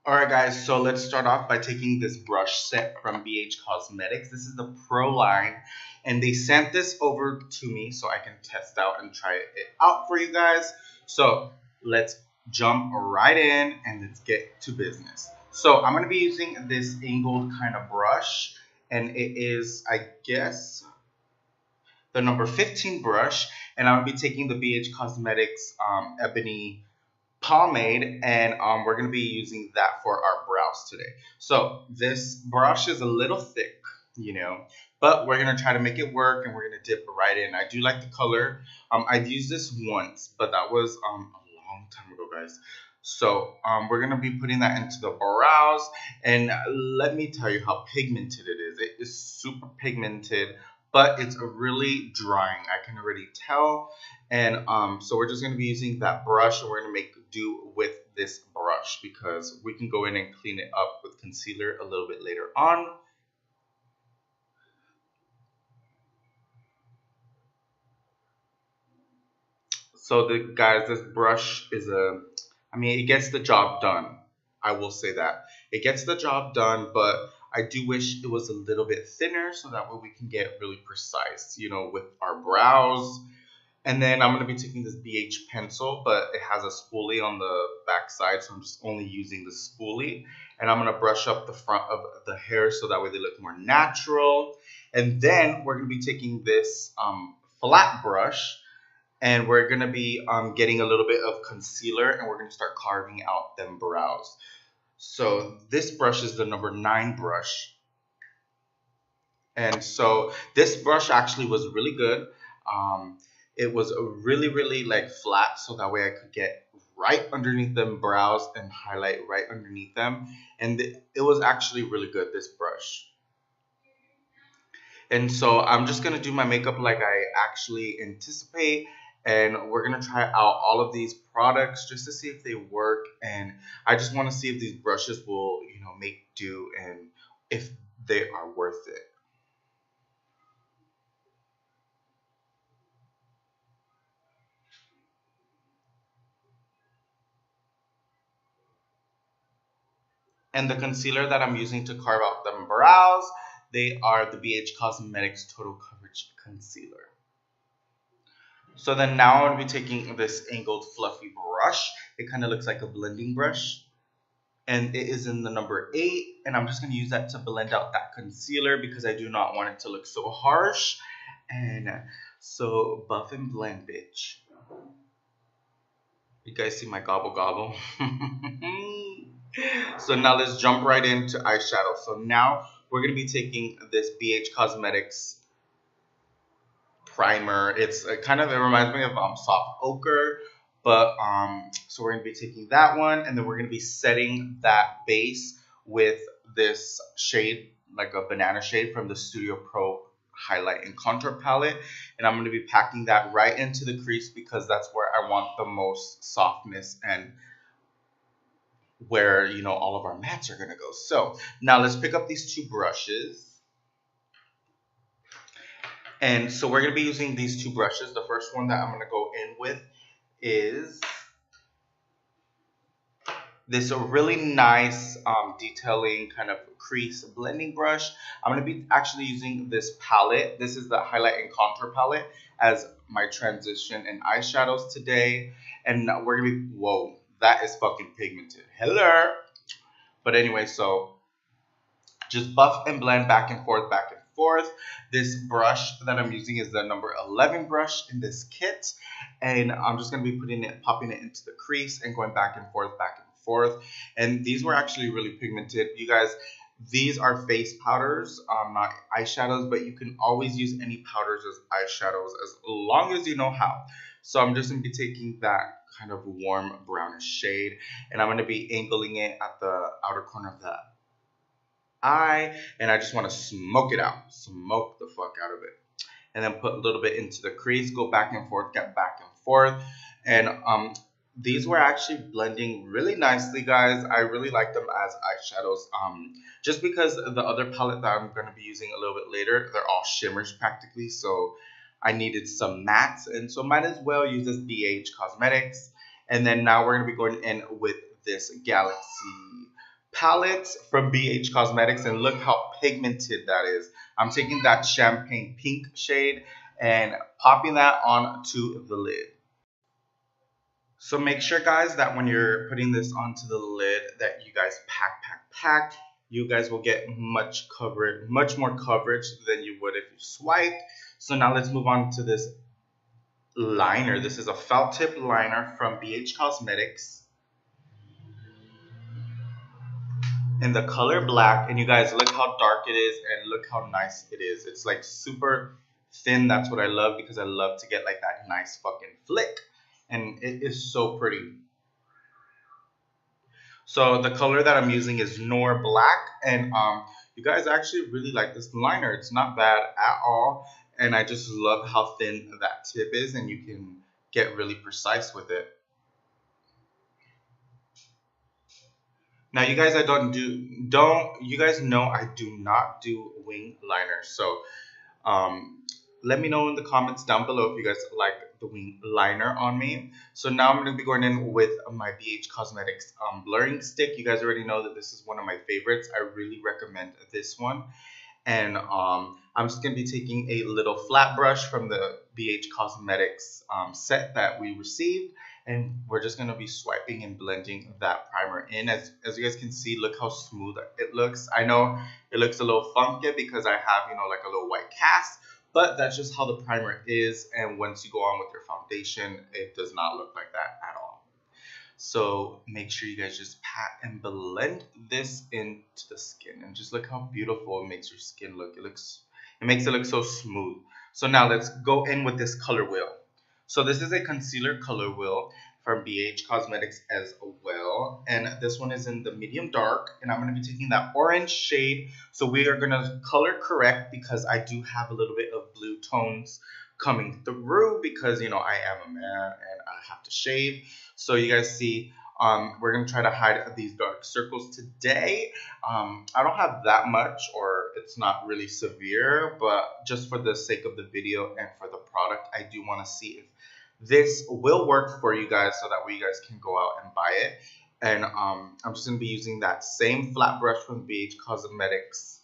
Alright guys, so let's start off by taking this brush set from BH Cosmetics. This is the Pro line, and they sent this over to me so I can test out and try it out for you guys. So let's jump right in and let's get to business. So I'm going to be using this angled kind of brush, and it is, I guess, the number 15 brush, and I'm going to be taking the BH Cosmetics Ebony pomade, and we're going to be using that for our brows today. So this brush is a little thick, but we're going to try to make it work, and we're going to dip right in. I do like the color. I've used this once, but that was a long time ago, guys. So we're going to be putting that into the brows, and let me tell you how pigmented it is. It is super pigmented, but it's really drying. I can already tell. And so we're just going to be using that brush, and we're going to make do with this brush because we can go in and clean it up with concealer a little bit later on. So guys, this brush is it gets the job done. I will say that. It gets the job done, but I do wish it was a little bit thinner so that way we can get really precise, with our brows. And then I'm going to be taking this BH pencil, but it has a spoolie on the back side, so I'm just only using the spoolie. And I'm going to brush up the front of the hair so that way they look more natural. And then we're going to be taking this flat brush, and we're going to be getting a little bit of concealer, and we're going to start carving out them brows. So this brush is the number 9 brush. And so this brush actually was really good. It was really like flat, so that way I could get right underneath them brows and highlight right underneath them. And it was actually really good, this brush. And so I'm just going to do my makeup like I actually anticipate. And we're going to try out all of these products just to see if they work. And I just want to see if these brushes will, make do and if they are worth it. And the concealer that I'm using to carve out them brows, they are the BH Cosmetics Total Coverage Concealer. So then now I'm going to be taking this angled fluffy brush. It kind of looks like a blending brush. And it is in the number 8. And I'm just going to use that to blend out that concealer because I do not want it to look so harsh. And so buff and blend, bitch. You guys see my gobble gobble? So now let's jump right into eyeshadow. So now we're going to be taking this BH Cosmetics primer. It reminds me of soft ochre, but so we're going to be taking that one, and then we're going to be setting that base with this shade, like a banana shade from the Studio Pro highlight and contour palette, and I'm going to be packing that right into the crease because that's where I want the most softness and where all of our mattes are going to go. So now let's pick up these 2 brushes. And so we're going to be using these 2 brushes. The first one that I'm going to go in with is this really nice detailing kind of crease blending brush. I'm going to be actually using this palette. This is the highlight and contour palette as my transition and eyeshadows today. And we're going to be, whoa, that is fucking pigmented. Hello. But anyway, so just buff and blend back and forth, back and forth. This brush that I'm using is the number 11 brush in this kit. And I'm just going to be popping it into the crease and going back and forth, back and forth. And these were actually really pigmented. You guys, these are face powders, not eyeshadows, but you can always use any powders as eyeshadows as long as you know how. So I'm just going to be taking that kind of warm brownish shade, and I'm going to be angling it at the outer corner of the eye, and I just want to smoke it out, smoke the fuck out of it, and then put a little bit into the crease, go back and forth, get back and forth. And these were actually blending really nicely, guys. I really like them as eyeshadows, just because the other palette that I'm going to be using a little bit later, they're all shimmers practically, so I needed some mattes, and so might as well use this BH Cosmetics. And then now we're going to be going in with this Galaxy palette from BH Cosmetics, and look how pigmented that is. I'm taking that champagne pink shade and popping that onto the lid. So make sure, guys, that when you're putting this onto the lid, that you guys pack. You guys will get much more coverage than you would if you swipe. So now let's move on to this liner. This is a felt tip liner from BH Cosmetics in the color black. And you guys, look how dark it is and look how nice it is. It's like super thin. That's what I love, because I love to get like that nice fucking flick. And it is so pretty. So the color that I'm using is Noir Black, and you guys actually really like this liner. It's not bad at all, and I just love how thin that tip is, and you can get really precise with it. Now, you guys, you guys know I do not do wing liners, so let me know in the comments down below if you guys like the wing liner on me. So now I'm going to be going in with my BH Cosmetics blurring stick. You guys already know that this is one of my favorites. I really recommend this one. And I'm just going to be taking a little flat brush from the BH Cosmetics set that we received. And we're just going to be swiping and blending that primer in. As you guys can see, look how smooth it looks. I know it looks a little funky because I have, like a little white cast. But that's just how the primer is, and once you go on with your foundation, it does not look like that at all. So make sure you guys just pat and blend this into the skin, and just look how beautiful it makes your skin look. It makes it look so smooth. So now let's go in with this color wheel. So this is a concealer color wheel from BH Cosmetics as well, and this one is in the medium dark, and I'm going to be taking that orange shade. So we are going to color correct, because I do have a little bit of blue tones coming through, because I am a man and I have to shave. So you guys see, we're going to try to hide these dark circles today. I don't have that much, or it's not really severe, but just for the sake of the video and for the product, I do want to see if this will work for you guys, so that way you guys can go out and buy it. And I'm just going to be using that same flat brush from BH Cosmetics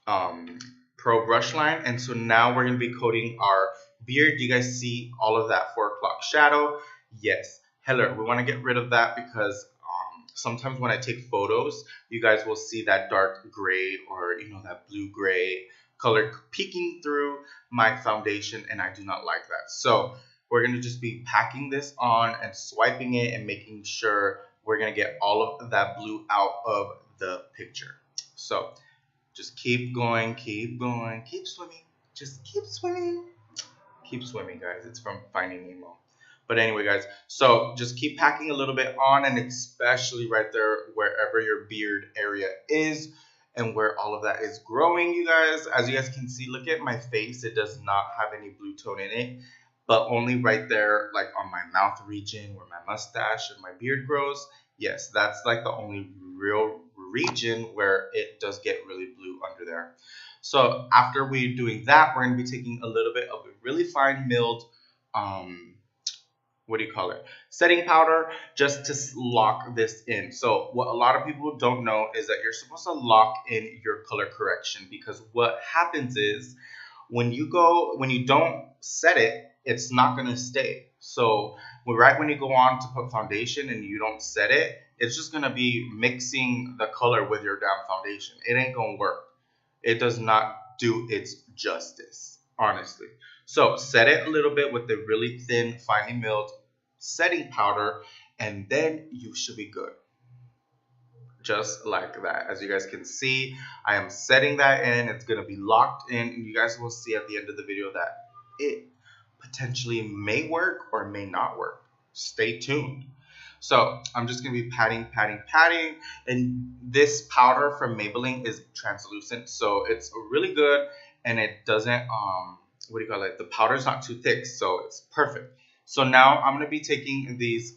Pro Brush Line. And so now we're going to be coating our beard. Do you guys see all of that 4 o'clock shadow? Yes. Hello, we want to get rid of that, because sometimes when I take photos, you guys will see that dark gray, or that blue gray color peeking through my foundation, and I do not like that. So we're going to just be packing this on and swiping it and making sure we're going to get all of that blue out of the picture. So just keep going, keep swimming, just keep swimming. Keep swimming, guys. It's from Finding Nemo. But anyway, guys, so just keep packing a little bit on, and especially right there wherever your beard area is and where all of that is growing, you guys. As you guys can see, look at my face. It does not have any blue tone in it, but only right there, like on my mouth region where my mustache and my beard grows. Yes, that's like the only real region where it does get really blue under there. So after we're doing that, we're going to be taking a little bit of a really fine milled setting powder, just to lock this in. So what a lot of people don't know is that you're supposed to lock in your color correction, because what happens is when you don't set it, it's not going to stay. So right when you go on to put foundation and you don't set it, it's just going to be mixing the color with your damn foundation. It ain't going to work. It does not do its justice, honestly. So set it a little bit with the really thin, finely milled setting powder, and then you should be good. Just like that. As you guys can see, I am setting that in. It's going to be locked in, and you guys will see at the end of the video that it potentially may work or may not work. Stay tuned. So I'm just going to be patting, and this powder from Maybelline is translucent, so it's really good, and it doesn't the powder's not too thick, so it's perfect. So now I'm going to be taking these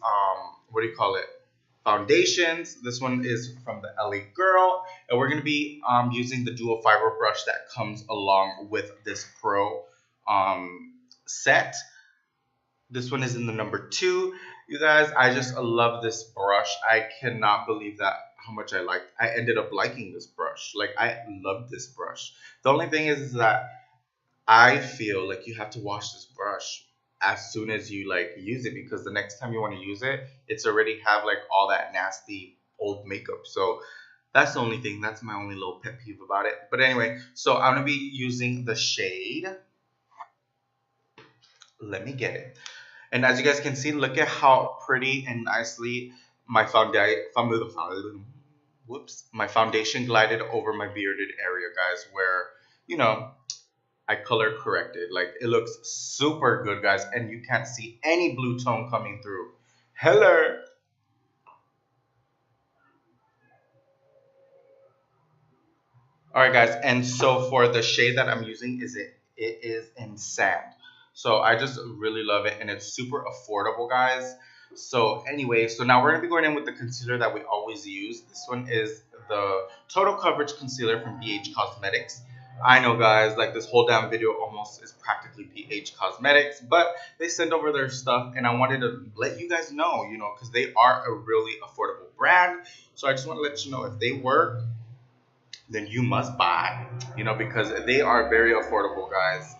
foundations. This one is from the LA Girl, and we're going to be using the dual fiber brush that comes along with this Pro set. This one is in the number 2. You guys, I just love this brush. I cannot believe that how much I ended up liking this brush. Like I love this brush. The only thing is that I feel like you have to wash this brush as soon as you like use it because the next time you want to use it, it's already have like all that nasty old makeup. So that's the only thing. That's my only little pet peeve about it. But anyway, so I'm gonna be using the shade. Let me get it. And as you guys can see, look at how pretty and nicely my my foundation glided over my bearded area, guys. Where you know I color corrected. Like it looks super good, guys, and you can't see any blue tone coming through. Hello. All right, guys, and so for the shade that I'm using, it is in sand. So I just really love it, and it's super affordable, guys. So anyway, so now we're gonna be going in with the concealer that we always use. This one is the Total Coverage Concealer from BH Cosmetics. I know, guys, like this whole damn video almost is practically BH Cosmetics, but they send over their stuff, and I wanted to let you guys know, because they are a really affordable brand. So I just want to let you know if they work then you must buy, because they are very affordable, guys.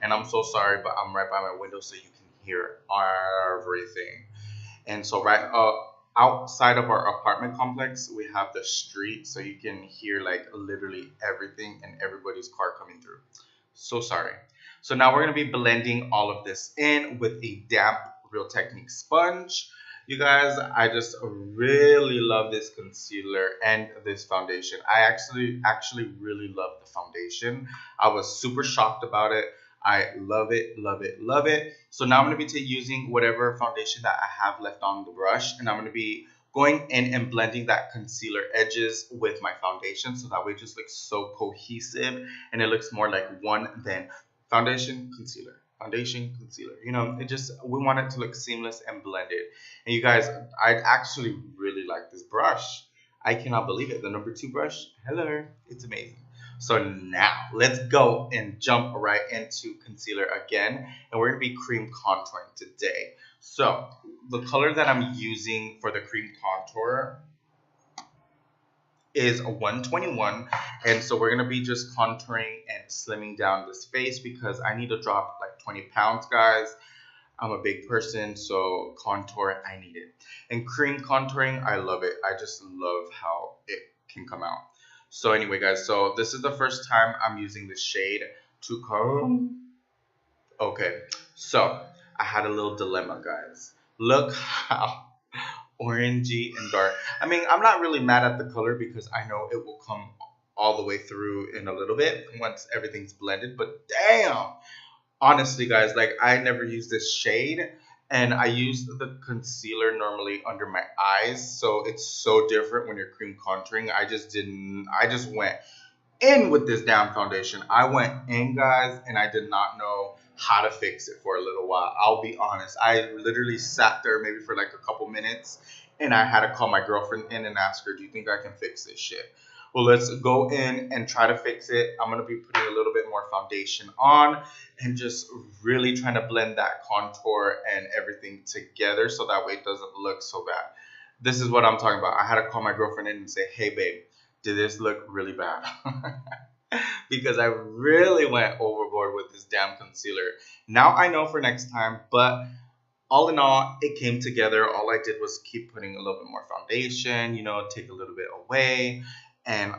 And I'm so sorry, but I'm right by my window so you can hear everything. And so right outside of our apartment complex, we have the street, so you can hear like literally everything and everybody's car coming through. So sorry. So now we're going to be blending all of this in with a damp Real Technique sponge. You guys, I just really love this concealer and this foundation. I actually really love the foundation. I was super shocked about it. I love it, love it, love it. So now I'm going to be using whatever foundation that I have left on the brush, and I'm going to be going in and blending that concealer edges with my foundation so that way it just looks so cohesive and it looks more like one than foundation, concealer. Foundation, concealer. We want it to look seamless and blended. And you guys, I actually really like this brush. I cannot believe it. The number 2 brush, hello, it's amazing. So now let's go and jump right into concealer again. And we're going to be cream contouring today. So the color that I'm using for the cream contour is 121, and so we're gonna be just contouring and slimming down this face because I need to drop like 20 pounds, guys. I'm a big person, so contour, I need it. And cream contouring, I love it. I just love how it can come out. So anyway, guys, so this is the first time I'm using this shade to comb. Okay, so I had a little dilemma, guys. Look how orangey and dark. I mean, I'm not really mad at the color because I know it will come all the way through in a little bit once everything's blended. But damn, honestly, guys, like I never use this shade, and I use the concealer normally under my eyes, so it's so different when you're cream contouring. I just went in with this damn foundation. I went in, guys, and I did not know how to fix it for a little while. I'll be honest. I literally sat there maybe for like a couple minutes, and I had to call my girlfriend in and ask her, do you think I can fix this shit? Well, let's go in and try to fix it. I'm going to be putting a little bit more foundation on and just really trying to blend that contour and everything together so that way it doesn't look so bad. This is what I'm talking about. I had to call my girlfriend in and say, hey, babe, did this look really bad? Because I really went overboard with this damn concealer. Now I know for next time, but all in all, it came together. All I did was keep putting a little bit more foundation, take a little bit away, and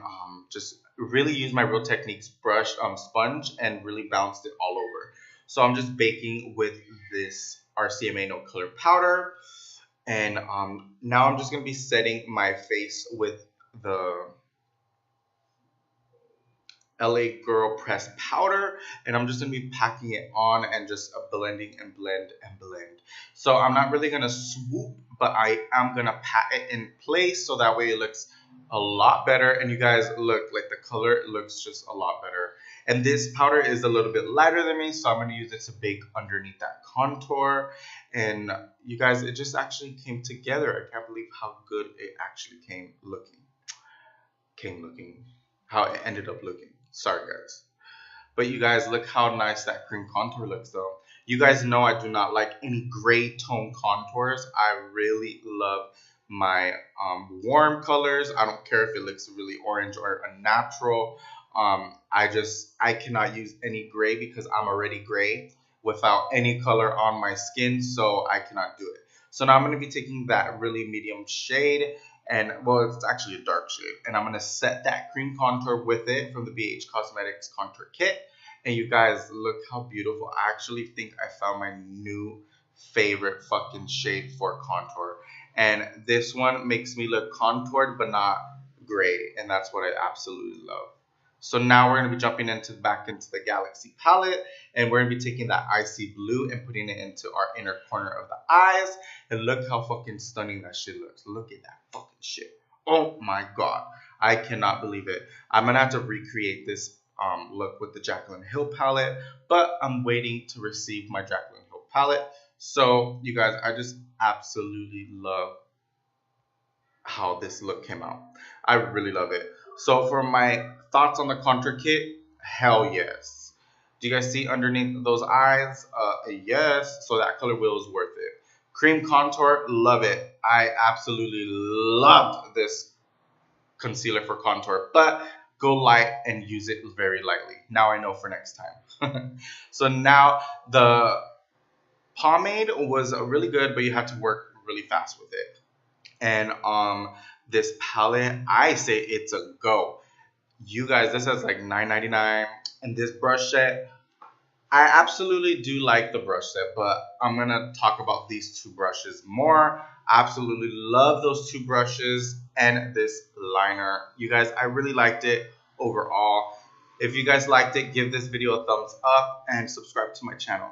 just really use my Real Techniques brush sponge and really bounced it all over. So I'm just baking with this RCMA No Color Powder. And now I'm just going to be setting my face with the LA Girl Pressed Powder, and I'm just going to be packing it on and just blending and blend and blend. So I'm not really going to swoop, but I am going to pat it in place so that way it looks a lot better. And you guys, look, like the color looks just a lot better. And this powder is a little bit lighter than me, so I'm going to use it to bake underneath that contour. And you guys, it just actually came together. I can't believe how good it actually came looking. How it ended up looking. Sorry, guys. But you guys, look how nice that cream contour looks, though. You guys know I do not like any gray tone contours. I really love my warm colors. I don't care if it looks really orange or a natural. I cannot use any gray because I'm already gray without any color on my skin, so I cannot do it. So now I'm going to be taking that really medium shade, and well, it's actually a dark shade, and I'm going to set that cream contour with it from the BH Cosmetics contour kit. And you guys, look how beautiful. I actually think I found my new favorite fucking shade for contour. And this one makes me look contoured but not gray, and that's what I absolutely love. So now we're going to be jumping back into the Galaxy palette, and we're going to be taking that icy blue and putting it into our inner corner of the eyes. And look how fucking stunning that shit looks. Look at that fucking shit. Oh my god. I cannot believe it. I'm going to have to recreate this look with the Jaclyn Hill palette, but I'm waiting to receive my Jaclyn Hill palette. So you guys, I just absolutely love how this look came out. I really love it. So for my thoughts on the contour kit, hell yes. Do you guys see underneath those eyes? Yes. So that color wheel is worth it. Cream contour, love it. I absolutely loved this concealer for contour, but go light and use it very lightly. Now I know for next time. So now the pomade was really good, but you had to work really fast with it. And this palette, I say it's a go. You guys, this is like $9.99, and this brush set, I absolutely do like the brush set, but I'm gonna talk about these two brushes more. I absolutely love those two brushes and this liner. You guys, I really liked it overall. If you guys liked it, give this video a thumbs up and subscribe to my channel.